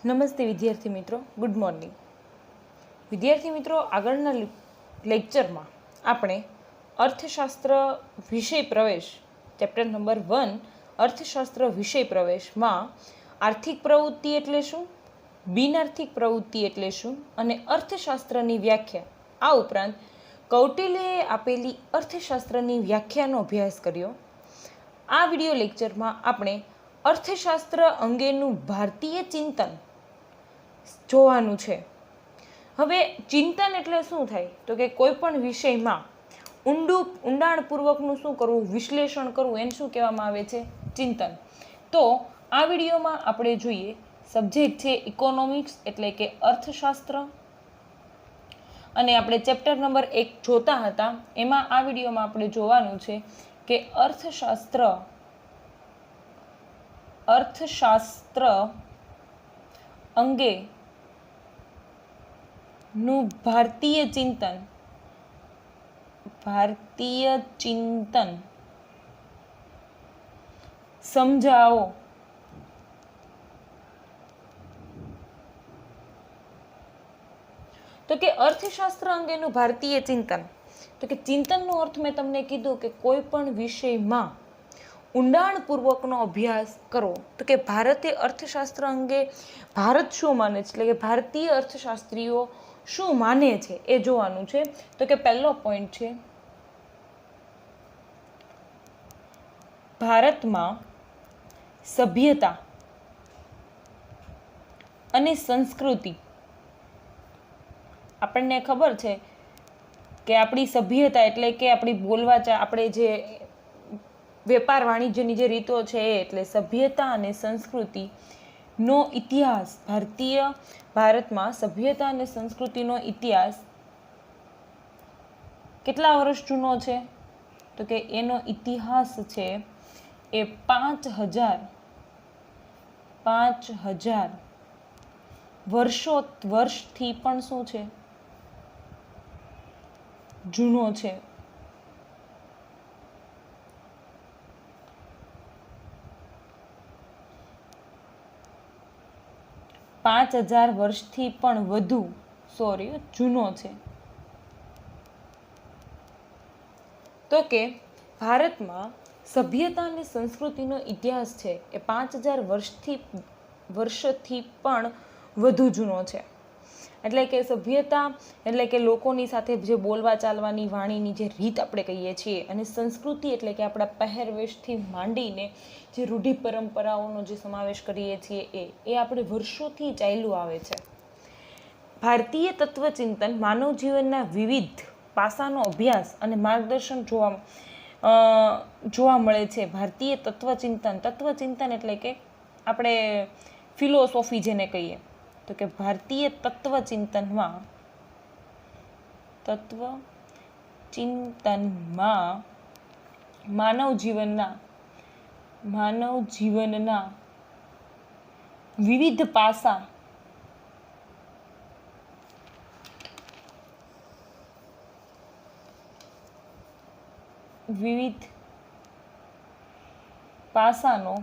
નમસ્તે વિદ્યાર્થી મિત્રો, ગુડ મોર્નિંગ. વિદ્યાર્થી મિત્રો, આગળના લેક્ચરમાં આપણે અર્થશાસ્ત્ર વિષય પ્રવેશ ચેપ્ટર નંબર 1 અર્થશાસ્ત્ર વિષય પ્રવેશમાં આર્થિક પ્રવૃત્તિ એટલે શું, બિનઆર્થિક પ્રવૃત્તિ એટલે શું અને અર્થશાસ્ત્રની વ્યાખ્યા, આ ઉપરાંત કૌટિલ્યએ આપેલી અર્થશાસ્ત્રની વ્યાખ્યાનો અભ્યાસ કર્યો. આ વિડિયો લેક્ચરમાં આપણે અર્થશાસ્ત્ર અંગેનું ભારતીય ચિંતન જોવાનું છે. હવે ચિંતન એટલે શું થાય તો કે કોઈ પણ વિષયમાં ઊંડાણપૂર્વકનું શું કરવું, વિશ્લેષણ કરવું, એને શું કહેવામાં આવે છે? ચિંતન. તો આ વિડીયોમાં આપણે જોઈએ સબ્જેક્ટ છે ઇકોનોમિક્સ એટલે કે અર્થશાસ્ત્ર, અને આપણે ચેપ્ટર નંબર 1 જોતા હતા. એમાં આ વિડીયોમાં આપણે જોવાનું છે કે અર્થશાસ્ત્ર અંગે નું ભારતીય ચિંતન સમજાવો. તો કે અર્થશાસ્ત્ર અંગેનું ભારતીય ચિંતન, તો કે ચિંતનનો અર્થ મેં તમને કીધું કે કોઈ પણ વિષયમાં ઊંડાણપૂર્વકનો અભ્યાસ કરો. તો કે ભારતીય અર્થશાસ્ત્ર અંગે ભારત શું માને છે, એટલે કે ભારતીય અર્થશાસ્ત્રીઓ શું માને છે એ જોવાનું છે. તો કે પહેલો પોઈન્ટ છે ભારતમાં સભ્યતા અને સંસ્કૃતિ. આપણને ખબર છે કે આપણી સભ્યતા એટલે કે આપણી બોલવાચા, આપણે જે વેપાર વાણિજ્યની જે રીતો છે એ, એટલે સભ્યતા અને સંસ્કૃતિનો ઇતિહાસ, ભારતમાં સભ્યતા અને સંસ્કૃતિનો ઇતિહાસ કેટલા વર્ષ જૂનો છે? તો કે એનો ઇતિહાસ છે એ 5000 વર્ષથી પણ શું છે? જૂનો છે. પાંચ 5000 વર્ષથી પણ વધુ જૂનો છે. તો કે ભારતમાં સભ્યતા અને સંસ્કૃતિનો ઇતિહાસ છે એ 5000 વર્ષથી પણ વધુ જૂનો છે. એટલે કે સભ્યતા એટલે કે લોકોની સાથે જે બોલવા ચાલવાની વાણીની જે રીત આપણે કહીએ છીએ, અને સંસ્કૃતિ એટલે કે આપણા પહેરવેશથી માંડીને જે રૂઢિ પરંપરાઓનો જે સમાવેશ કરીએ છીએ એ આપણે વર્ષોથી ચાલ્યું આવે છે. ભારતીય તત્વચિંતન માનવ જીવનના વિવિધ પાસાનો અભ્યાસ અને માર્ગદર્શન જોવા મળે છે. ભારતીય તત્વચિંતન એટલે કે આપણે ફિલોસોફી જેને કહીએ, તો કે ભારતીય તત્વચિંતનમાં માનવ જીવનના વિવિધ પાસાનો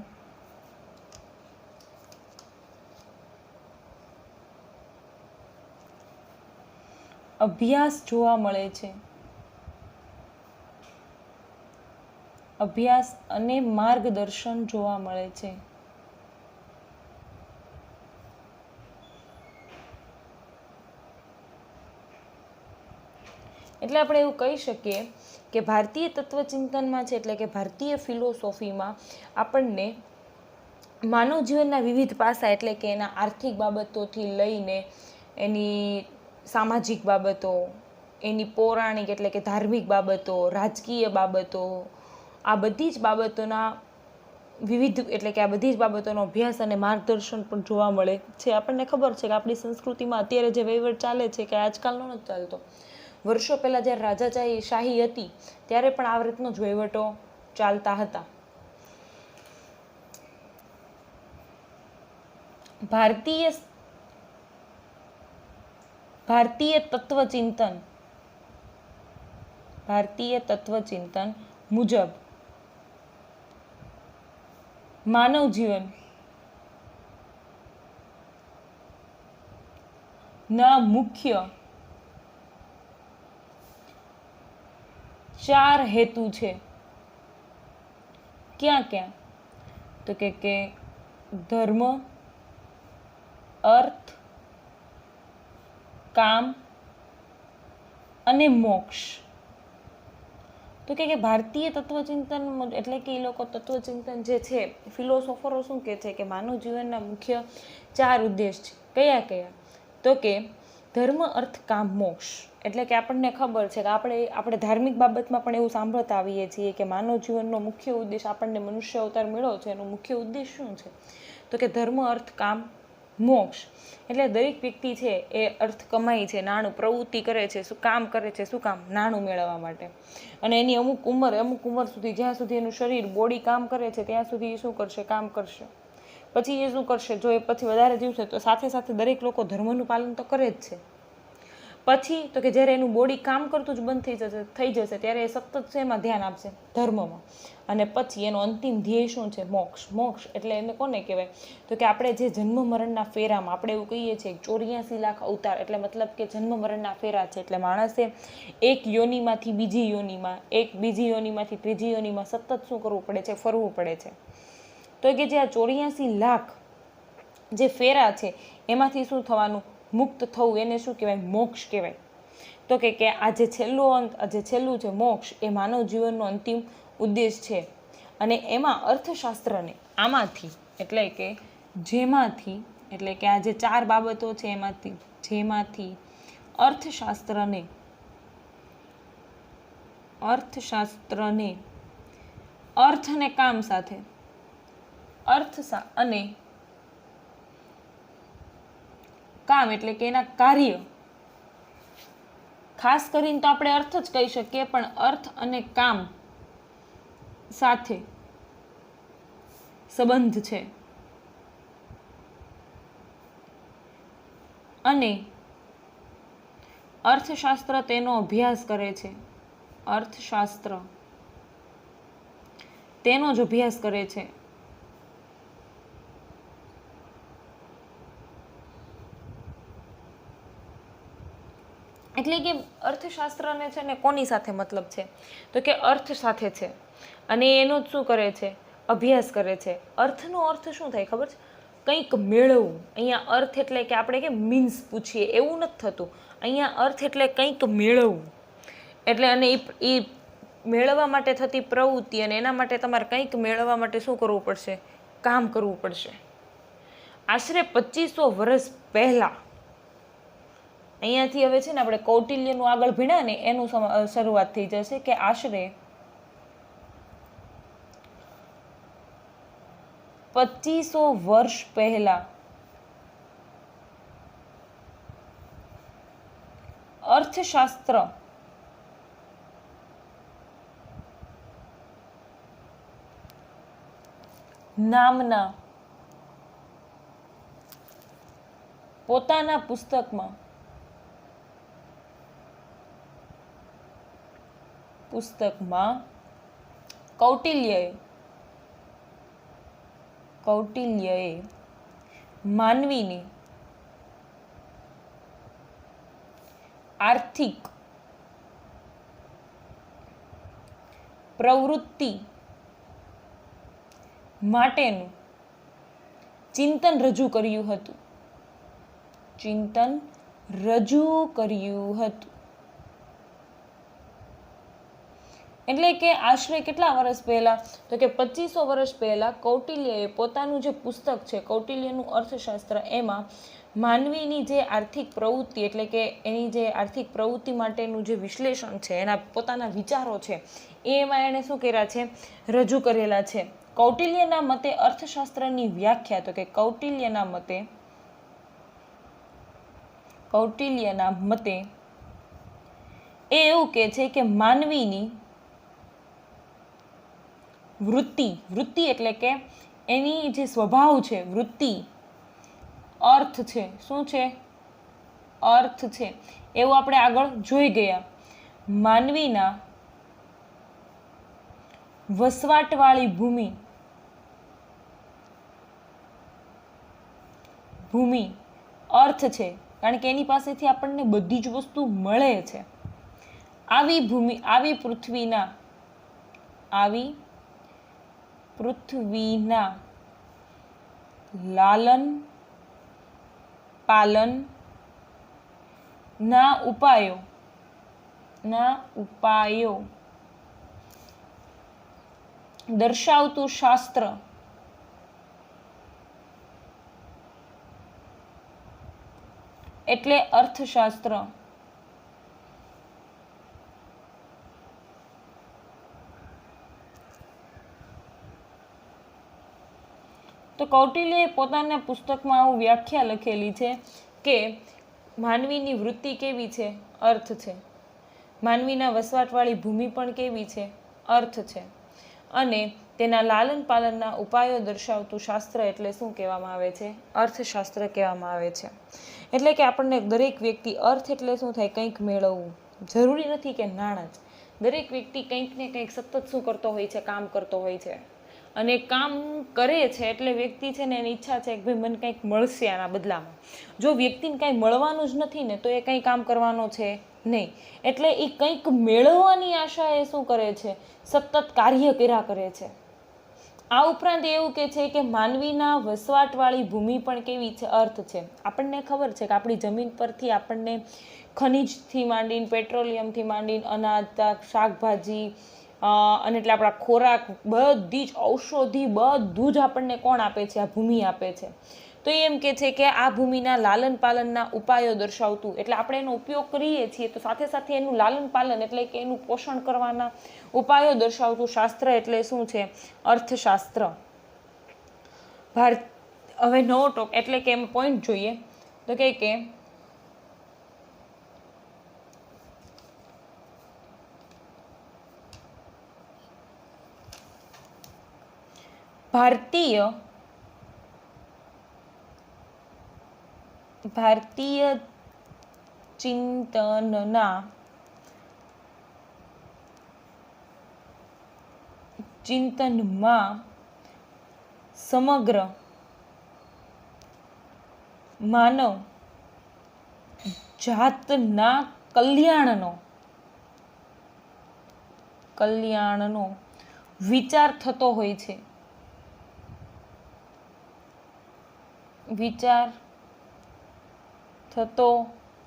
અભ્યાસ જોવા મળે છે. અભ્યાસ અને માર્ગદર્શન જોવા મળે છે. એટલે આપણે એવું કહી શકીએ કે ભારતીય તત્વચિંતનમાં છે, એટલે કે ભારતીય ફિલોસોફીમાં આપણને માનવ જીવનના વિવિધ પાસા, એટલે કે એના આર્થિક બાબતોથી લઈને એની સામાજિક બાબતો, એની પૌરાણિક એટલે કે ધાર્મિક બાબતો, રાજકીય બાબતો, આ બધી જ બાબતોના આ બધી જ બાબતોનો અભ્યાસ અને માર્ગદર્શન પણ જોવા મળે છે. આપણને ખબર છે કે આપણી સંસ્કૃતિમાં અત્યારે જે વહીવટ ચાલે છે કે આજકાલનો નથી ચાલતો. વર્ષો પહેલાં જ્યારે રાજાશાહી હતી ત્યારે પણ આ રીતનો જ વહીવટો ચાલતા હતા. ભારતીય તત્વચિંતન મુજબ માનવ જીવન ના મુખ્ય 4 હેતુ છે. ક્યાં ક્યાં? તો કે ધર્મ, અર્થ, કામ અને મોક્ષ. તો કે ભારતીય તત્વચિંતન એટલે કે એ લોકો તત્વચિંતન જે છે, ફિલોસોફરો શું કહે છે કે માનવ જીવનના મુખ્ય 4 ઉદ્દેશ છે. કયા કયા? તો કે ધર્મ, અર્થ, કામ, મોક્ષ. એટલે કે આપણને ખબર છે કે આપણે ધાર્મિક બાબતમાં પણ એવું સાંભળતા આવીએ છીએ કે માનવ જીવનનો મુખ્ય ઉદ્દેશ, આપણને મનુષ્ય અવતાર મળ્યો છે એનો મુખ્ય ઉદ્દેશ શું છે? તો કે ધર્મ, અર્થ, કામ, મોક્ષ. એટલે દરેક વ્યક્તિ છે એ અર્થ કમાય છે, નાણું, પ્રવૃત્તિ કરે છે, શું કામ કરે છે? શું કામ? નાણું મેળવવા માટે. અને એની અમુક ઉંમર સુધી, જ્યાં સુધી એનું શરીર, બોડી કામ કરે છે ત્યાં સુધી એ શું કરશે? કામ કરશે. પછી એ શું કરશે? જો એ પછી વધારે જીવશે તો સાથે સાથે દરેક લોકો ધર્મનું પાલન તો કરે જ છે. પછી તો કે જ્યારે એનું બોડી કામ કરતું જ બંધ થઈ જશે ત્યારે એ સતત શેમાં ધ્યાન આપશે? ધર્મમાં. અને પછી એનો અંતિમ ધ્યેય શું છે? મોક્ષ. મોક્ષ એટલે એને કોને કહેવાય? તો કે આપણે જે જન્મ મરણના ફેરામાં આપણે એવું કહીએ છીએ 84 લાખ અવતાર, એટલે મતલબ કે જન્મ મરણના ફેરા છે. એટલે માણસે એક યોનિમાંથી બીજી યોનિમાં, એક બીજી યોનિમાંથી ત્રીજી યોનિમાં સતત શું કરવું પડે છે? ફરવું પડે છે. તો કે જે આ 84 લાખ જે ફેરા છે એમાંથી શું થવાનું? મુક્ત થવું. એને શું કહેવાય? મોક્ષ કહેવાય. તો કે આ જે છેલ્લું છે મોક્ષ, એ માનવ જીવનનો અંતિમ ઉદ્દેશ છે. અને એમાં અર્થશાસ્ત્રને આમાંથી એટલે કે જેમાંથી, એટલે કે આ જે 4 બાબતો છે એમાંથી, જેમાંથી અર્થશાસ્ત્રને અર્થ અને કામ સાથે, અને કામ એટલે કે એના કાર્ય, ખાસ કરીને તો આપણે અર્થ જ કહી શકીએ, પણ અર્થ અને કામ સાથે સંબંધ છે. અને અર્થશાસ્ત્ર તેનો અભ્યાસ કરે છે. અર્થશાસ્ત્ર તેનો જ અભ્યાસ કરે છે. એટલે કે અર્થશાસ્ત્રને છે ને કોની સાથે મતલબ છે? તો કે અર્થ સાથે છે. અને એનો જ શું કરે છે? અભ્યાસ કરે છે. અર્થનો અર્થ શું થાય ખબર છે? કંઈક મેળવવું. અહીંયા અર્થ એટલે કે આપણે કે મીન્સ પૂછીએ એવું નથી થતું. અહીંયા અર્થ એટલે કંઈક મેળવવું. એટલે અને એ મેળવવા માટે થતી પ્રવૃત્તિ, અને એના માટે તમારે કંઈક મેળવવા માટે શું કરવું પડશે? કામ કરવું પડશે. આશરે 2500 વર્ષ પહેલા, અહીંયાથી હવે છે ને આપણે કૌટિલ્યનું આગળ ભણ્યા ને એનું શરૂઆત થઈ જશે કે આશરે 2500 વર્ષ પહેલા અર્થશાસ્ત્ર નામના પોતાના પુસ્તકમાં કૌટિલ્યએ માનવીની આર્થિક પ્રવૃત્તિ માટેનું ચિંતન રજૂ કર્યું હતું. એટલે કે આશરે કેટલા વર્ષ પહેલા? તો કે 2500 વર્ષ પહેલા કૌટિલ્યએ પોતાનું જે પુસ્તક છે કૌટિલ્યનું અર્થશાસ્ત્ર, એમાં માનવીની જે આર્થિક પ્રવૃત્તિ એટલે કે એની જે આર્થિક પ્રવૃત્તિ માટેનું જે વિશ્લેષણ છે, એના પોતાના વિચારો છે, એમાં એણે શું કર્યા છે? રજૂ કરેલા છે. કૌટિલ્યના મતે અર્થશાસ્ત્રની વ્યાખ્યા, તો કે કૌટિલ્યના મતે એ એવું કહે છે કે માનવીની વૃત્તિ એટલે કે એની જે સ્વભાવ છે, વૃત્તિ, અર્થ છે. શું છે? અર્થ છે. એવું આપણે આગળ જોઈ ગયા. માનવીના વસવાટવાળી ભૂમિ અર્થ છે. કારણ કે એની પાસેથી આપણને બધી જ વસ્તુ મળે છે. આવી પૃથ્વીના લાલન પાલન ના ઉપાયો દર્શાવતું શાસ્ત્ર એટલે અર્થશાસ્ત્ર. તો કૌટિલ્યએ પોતાના પુસ્તકમાં આવું વ્યાખ્યા લખેલી છે કે માનવીની વૃત્તિ કેવી છે? અર્થ છે. માનવીના વસવાટવાળી ભૂમિ પણ કેવી છે? અર્થ છે. અને તેના લાલન પાલનના ઉપાયો દર્શાવતું શાસ્ત્ર એટલે શું કહેવામાં આવે છે? અર્થશાસ્ત્ર કહેવામાં આવે છે. એટલે કે આપણને દરેક વ્યક્તિ, અર્થ એટલે શું થાય? કંઈક મેળવવું. જરૂરી નથી કે નાણાં જ. દરેક વ્યક્તિ કંઈક ને કંઈક સતત શું કરતો હોય છે? કામ કરતો હોય છે. અને કામ કરે છે એટલે વ્યક્તિ છે ને એની ઈચ્છા છે કે ભાઈ મને કંઈક મળશે આના બદલામાં. જો વ્યક્તિને કાંઈ મળવાનું જ નથી ને તો એ કંઈ કામ કરવાનો છે નહીં. એટલે એ કંઈક મેળવવાની આશા એ શું કરે છે? સતત કાર્ય કર્યા કરે છે. આ ઉપરાંત એવું કે છે કે માનવીના વસવાટવાળી ભૂમિ પણ કેવી છે? અર્થ છે. આપણને ખબર છે કે આપણી જમીન પરથી આપણને ખનિજથી માંડીને, પેટ્રોલિયમથી માંડીને, અનાજ, શાકભાજી અને એટલે આપણા ખોરાક, બધી જ ઔષધિ, બધું જ આપણને કોણ આપે છે? આ ભૂમિ આપે છે. તો એમ કે છે કે આ ભૂમિના લાલન પાલનના ઉપાયો દર્શાવતું, એટલે આપણે એનો ઉપયોગ કરીએ છીએ તો સાથે સાથે એનું લાલન પાલન એટલે કે એનું પોષણ કરવાના ઉપાયો દર્શાવતું શાસ્ત્ર એટલે શું છે? અર્થશાસ્ત્ર. હવે નવો ટોક એટલે કે એમ પોઈન્ટ જોઈએ તો કે ભારતીય ચિંતનમાં સમગ્ર માનવ જાતના કલ્યાણનો વિચાર થતો હોય છે. વિચાર થતો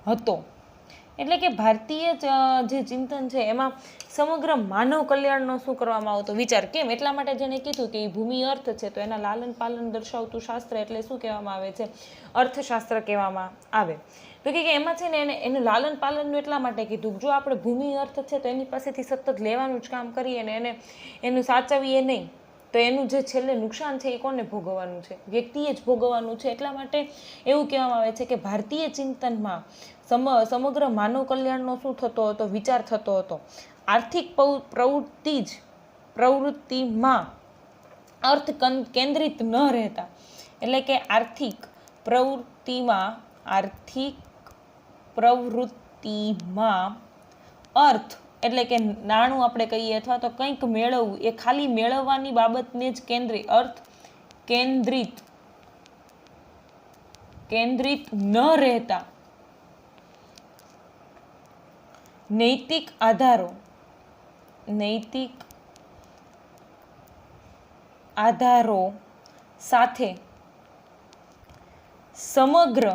હતો. એટલે કે ભારતીય જે ચિંતન છે એમાં સમગ્ર માનવ કલ્યાણનો શું કરવામાં આવતો? વિચાર. કેમ? એટલા માટે જેને કીધું કે ભૂમિ અર્થ છે તો એના લાલન પાલન દર્શાવતું શાસ્ત્ર એટલે શું કહેવામાં આવે છે? અર્થશાસ્ત્ર કહેવામાં આવે. તો કે એમાં છે ને એનું લાલન પાલનનું એટલા માટે કીધું, જો આપણે ભૂમિ અર્થ છે તો એની પાસેથી સતત લેવાનું જ કામ કરીએ ને એનું સાચવીએ નહીં તો એનું જે છેલ્લે નુકસાન છે એ કોને ભોગવવાનું છે? વ્યક્તિએ જ ભોગવવાનું છે. એટલા માટે એવું કહેવામાં આવે છે કે ભારતીય ચિંતનમાં સમગ્ર માનવ કલ્યાણનો શું થતો હતો? વિચાર થતો હતો. આર્થિક પ્રવૃત્તિમાં અર્થ કેન્દ્રિત ન રહેતા. એટલે કે આર્થિક પ્રવૃત્તિમાં અર્થ એટલે કે નાણું આપણે કહીએ અથવા તો કંઈક મેળવવું, એ ખાલી મેળવવાની બાબતને જ કેન્દ્રિત ન રહેતા નૈતિક આધારો સાથે સમગ્ર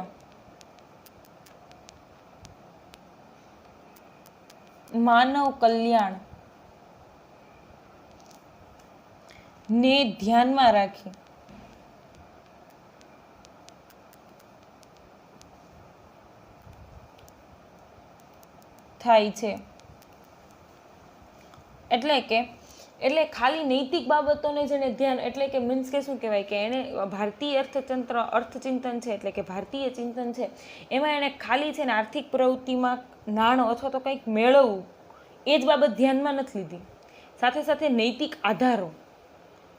માનવ કલ્યાણ ને ધ્યાનમાં રાખી થાય છે. એટલે ખાલી નૈતિક બાબતોને જેને ધ્યાન, એટલે કે મીન્સ કે શું કહેવાય કે એને ભારતીય અર્થચિંતન છે એટલે કે ભારતીય ચિંતન છે એમાં એને ખાલી છે ને આર્થિક પ્રવૃત્તિમાં નાણું અથવા તો કંઈક મેળવવું એ જ બાબત ધ્યાનમાં નથી લીધી. સાથે સાથે નૈતિક આધારો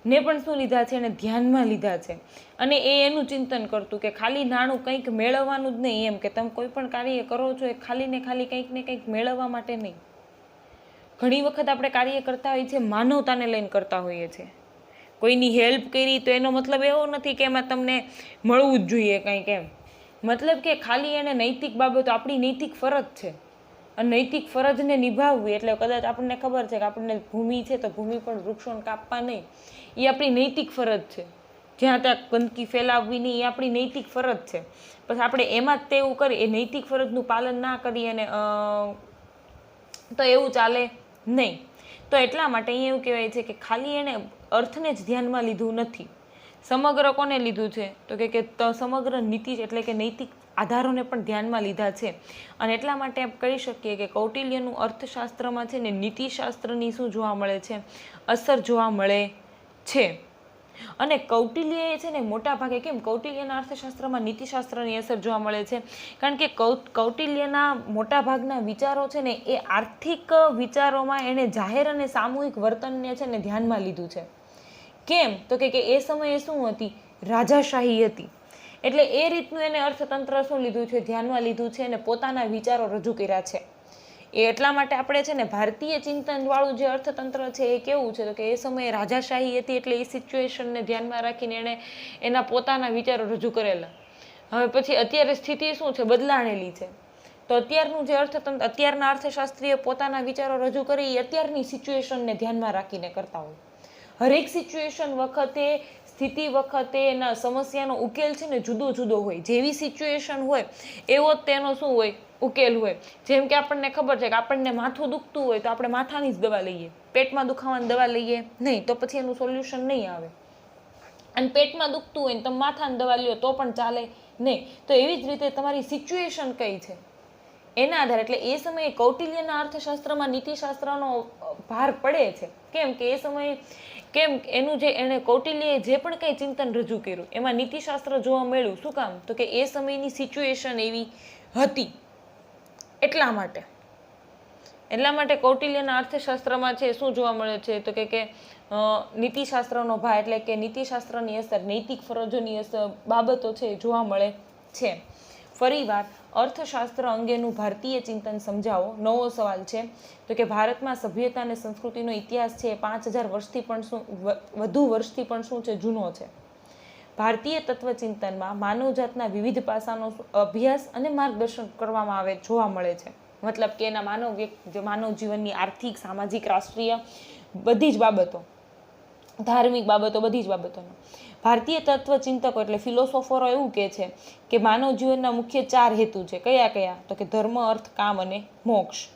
ને પણ શું લીધા છે? એને ધ્યાનમાં લીધા છે. અને એનું ચિંતન કરતું કે ખાલી નાણું કંઈક મેળવવાનું જ નહીં, એમ કે તમે કોઈ પણ કાર્ય કરો છો એ ખાલી ને ખાલી કંઈક ને કંઈક મેળવવા માટે નહીં. ઘણી વખત આપણે કાર્ય કરતા હોઈએ છીએ માનવતાને લઈને કરતા હોઈએ છીએ. કોઈની હેલ્પ કરી તો એનો મતલબ એવો નથી કે એમાં તમને મળવું જ જોઈએ કંઈક એમ. મતલબ કે ખાલી એને નૈતિક બાબતો, આપણી નૈતિક ફરજ છે, અને નૈતિક ફરજને નિભાવવી એટલે કદાચ આપણને ખબર છે કે આપણને ભૂમિ છે તો ભૂમિ પણ વૃક્ષોને કાપવા નહીં, એ આપણી નૈતિક ફરજ છે. જ્યાં ત્યાં ગંદકી ફેલાવવી નહીં, એ આપણી નૈતિક ફરજ છે. પછી આપણે એમાં જ તેવું કરીએ, એ નૈતિક ફરજનું પાલન ના કરીએ અને તો એવું ચાલે નહીં. તો એટલા માટે અહીંયા એવું કહેવાય છે કે ખાલી એને અર્થને જ ધ્યાનમાં લીધું નથી. સમગ્ર કોને લીધું છે? તો કે સમગ્ર નીતિ એટલે કે નૈતિક આધારોને પણ ધ્યાનમાં લીધા છે. અને એટલા માટે આપણે કહી શકીએ કે કૌટિલ્યનું અર્થશાસ્ત્રમાં છે ને નીતિશાસ્ત્રની શું જોવા મળે છે? અસર જોવા મળે છે. અને કૌટિલ્ય છે ને મોટા ભાગે, કેમ કૌટિલ્યના અર્થશાસ્ત્રમાં નીતિશાસ્ત્રની અસર જોવા મળે છે? કારણ કે કૌટિલ્યના મોટા ભાગના વિચારો છે ને એ આર્થિક વિચારોમાં એને જાહેર અને સામૂહિક વર્તનને છે ને ધ્યાનમાં લીધું છે. કેમ? તો કે એ સમયે શું હતી? રાજાશાહી હતી. એટલે એ રીતનું એને અર્થતંત્ર શું લીધું છે? ધ્યાનમાં લીધું છે અને પોતાના વિચારો રજૂ કર્યા છે. એ એટલા માટે આપણે છે ને ભારતીય ચિંતન વાળું જે અર્થતંત્ર છે એ કેવું છે? તો કે એ સમયે રાજાશાહી હતી એટલે એ સિચ્યુએશનને ધ્યાનમાં રાખીને એણે એના પોતાના વિચારો રજૂ કરેલા. હવે પછી અત્યારે સ્થિતિ શું છે? બદલાણેલી છે. તો અત્યારનું જે અર્થતંત્ર, અત્યારના અર્થશાસ્ત્રીએ પોતાના વિચારો રજૂ કરી એ અત્યારની સિચ્યુએશનને ધ્યાનમાં રાખીને કરતા હોય. હરેક સિચ્યુએશન વખતે, સ્થિતિ વખતે એના સમસ્યાનો ઉકેલ છે ને જુદો જુદો હોય. જેવી સિચ્યુએશન હોય એવો જ તેનો શું હોય? ઉકેલ હોય. જેમ કે આપણને ખબર છે કે આપણને માથું દુખતું હોય તો આપણે માથાની જ દવા લઈએ, પેટમાં દુખાવાની દવા લઈએ નહીં, તો પછી એનું સોલ્યુશન નહીં આવે. અને પેટમાં દુખતું હોય ને તમે માથાની દવા લ્યો તો પણ ચાલે નહીં. તો એવી જ રીતે તમારી સિચ્યુએશન કઈ છે એના આધારે. એટલે એ સમયે કૌટિલ્યના અર્થશાસ્ત્રમાં નીતિશાસ્ત્રનો ભાર પડે છે. કેમ કે એ સમયે એનું જે એને કૌટિલ્યએ જે પણ કંઈ ચિંતન રજૂ કર્યું એમાં નીતિશાસ્ત્ર જોવા મળ્યું. શું કામ? તો કે એ સમયની સિચ્યુએશન એવી હતી. એટલા માટે કૌટિલ્યના અર્થશાસ્ત્રમાં છે શું જોવા મળે છે? તો કે નીતિશાસ્ત્રનો ભાગ એટલે કે નીતિશાસ્ત્રની અસર, નૈતિક ફરજોની અસર બાબતો છે જોવા મળે છે. ફરીવાર અર્થશાસ્ત્ર અંગેનું ભારતીય ચિંતન સમજાવો. નવો સવાલ છે. તો કે ભારતમાં સભ્યતા અને સંસ્કૃતિનો ઇતિહાસ છે 5000 વર્ષથી પણ વધુ વર્ષથી પણ શું છે? જૂનો છે. ભારતીય તત્વચિંતનમાં માનવજાતના વિવિધ પાસાનો અભ્યાસ અને માર્ગદર્શન કરવામાં જોવા મળે છે. મતલબ કે એના માનવ જીવનની આર્થિક, સામાજિક, રાષ્ટ્રીય બધી જ બાબતો, ધાર્મિક બાબતો, બધી જ બાબતોનો ભારતીય તત્વચિંતકો એટલે ફિલોસોફરો એવું કહે છે કે માનવ જીવનના મુખ્ય 4 હેતુ છે. કયા? તો કે ધર્મ, અર્થ, કામ અને મોક્ષ.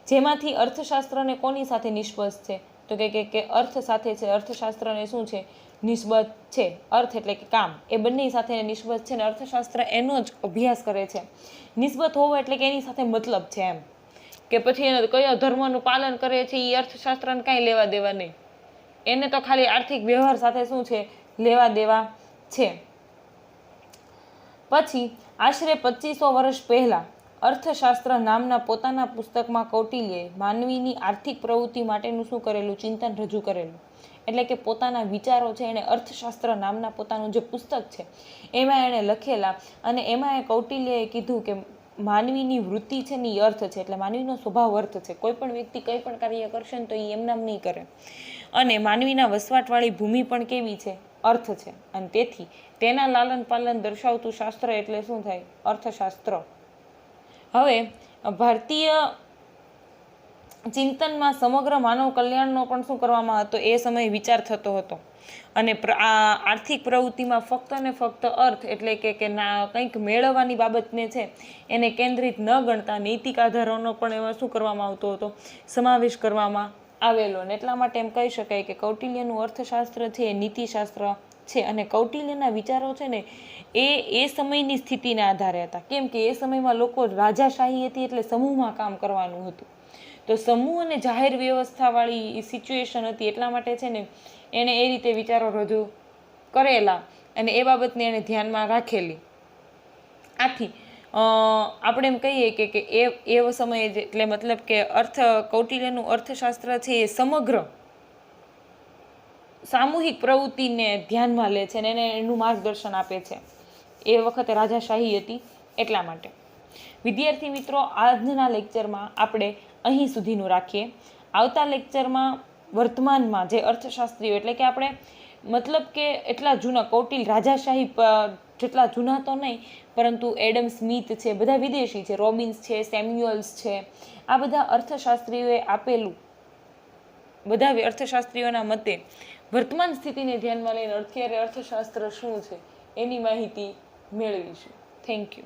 જેમાંથી અર્થશાસ્ત્રને કોની સાથે નિષ્પક્ષ છે? તો કે અર્થ સાથે છે. અર્થશાસ્ત્રને શું છે? નિસ્બત છે. અર્થ એટલે કે કામ, એ બંને સાથે નિસ્બત છે ને અર્થશાસ્ત્ર એનો જ અભ્યાસ કરે છે. નિસ્બત હોવો એટલે કે એની સાથે મતલબ છે એમ. કે પછી એને કયો ધર્મનું પાલન કરે છે એ અર્થશાસ્ત્રને કાંઈ લેવા દેવા નહીં. એને તો ખાલી આર્થિક વ્યવહાર સાથે શું છે? લેવા દેવા છે. પછી આશરે 2500 વર્ષ પહેલા અર્થશાસ્ત્ર નામના પોતાના પુસ્તકમાં કૌટિલ્યએ માનવીની આર્થિક પ્રવૃત્તિ માટેનું શું કરેલું? ચિંતન રજૂ કરેલું. એટલે કે પોતાના વિચારો છે એને અર્થશાસ્ત્ર નામના પોતાનું જે પુસ્તક છે એમાં એણે લખેલા. અને એમાં કૌટિલ્યએ કીધું કે માનવીની વૃત્તિ છે ને એ અર્થ છે. એટલે માનવીનો સ્વભાવ અર્થ છે. કોઈ પણ વ્યક્તિ કંઈ પણ કાર્ય કરશે ને તો એ એમનામ નહીં કરે. અને માનવીના વસવાટવાળી ભૂમિ પણ કેવી છે? અર્થ છે. અને તેથી તેના લાલન પાલન દર્શાવતું શાસ્ત્ર એટલે શું થાય? અર્થશાસ્ત્ર. હવે ભારતીય ચિંતનમાં સમગ્ર માનવ કલ્યાણનો પણ શું કરવામાં હતો? એ સમયે વિચાર થતો હતો. અને આર્થિક પ્રવૃત્તિમાં ફક્ત ને ફક્ત અર્થ એટલે કે કંઈક મેળવવાની બાબતને છે એને કેન્દ્રિત ન ગણતા નૈતિક આધારોનો પણ એમાં શું કરવામાં આવતો હતો? સમાવેશ કરવામાં આવેલો. અને એટલા માટે એમ કહી શકાય કે કૌટિલ્યનું અર્થશાસ્ત્ર છે એ નીતિશાસ્ત્ર છે. અને કૌટિલ્યના વિચારો છે ને એ સમયની સ્થિતિને આધારે હતા. કેમ કે એ સમયમાં લોકો રાજાશાહી હતી એટલે સમૂહમાં કામ કરવાનું હતું. તો સમૂહ અને જાહેર વ્યવસ્થાવાળી સિચ્યુએશન હતી. એટલા માટે છે ને એણે એ રીતે વિચારો રજૂ કરેલા અને એ બાબતને એણે ધ્યાનમાં રાખેલી. આથી આપણે એમ કહીએ કે એ સમયે એટલે મતલબ કે કૌટિલ્યનું અર્થશાસ્ત્ર છે એ સમગ્ર સામૂહિક પ્રવૃત્તિને ધ્યાનમાં લે છે અને એને એનું માર્ગદર્શન આપે છે. એ વખતે રાજાશાહી હતી એટલા માટે. વિદ્યાર્થી મિત્રો, આજના લેક્ચરમાં આપણે અહીં સુધીનું રાખીએ. આવતા લેક્ચરમાં વર્તમાનમાં જે અર્થશાસ્ત્રીઓ એટલે કે આપણે મતલબ કે એટલા જૂના રાજાશાહી જેટલા જૂના તો નહીં, પરંતુ એડમ સ્મિથ છે, બધા વિદેશી છે, રોબિન્સ છે, સેમ્યુઅલ્સ છે, આ બધા અર્થશાસ્ત્રીઓએ આપેલું, બધા અર્થશાસ્ત્રીઓના મતે વર્તમાન સ્થિતિને ધ્યાનમાં લઈને અત્યારે અર્થશાસ્ત્ર શું છે એની માહિતી મેળવીશું. Thank you.